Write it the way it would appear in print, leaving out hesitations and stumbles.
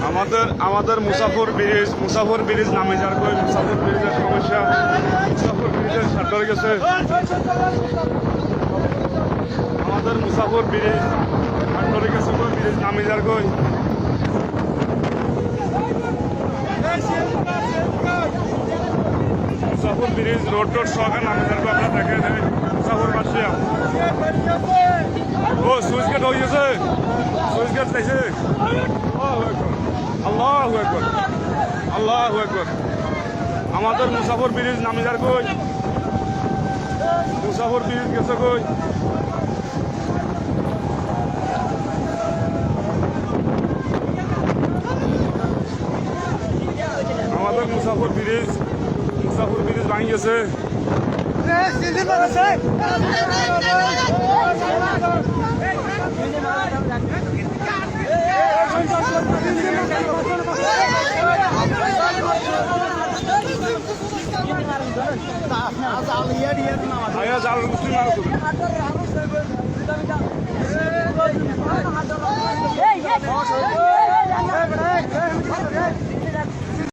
আমাদের মুসাফর ব্রিজ নামে যার কই মুসাফর ব্রিজের সমস্যা মুসাফর ব্রিজের সার্টার গেছে আমাদের মুসাফর ব্রিজ সার্টার গেছে কই ব্রিজ নামে যার কই মুসাফর ব্রিজ রোড সহকার নামে যার কই আপনারা দেখেন মুসাফর বাসিয়া ও সুইচ গেট হয়ে গেছে সুইচ গেট লাইছে আল্লাহু আকবার আল্লাহু আকবার আমাদের মুসাফর ব্রিজ নামে যার কই মুসাফর ব্রিজ গেছে কই আমাদের মুসাফর ব্রিজ ভাঙি গেছে জাল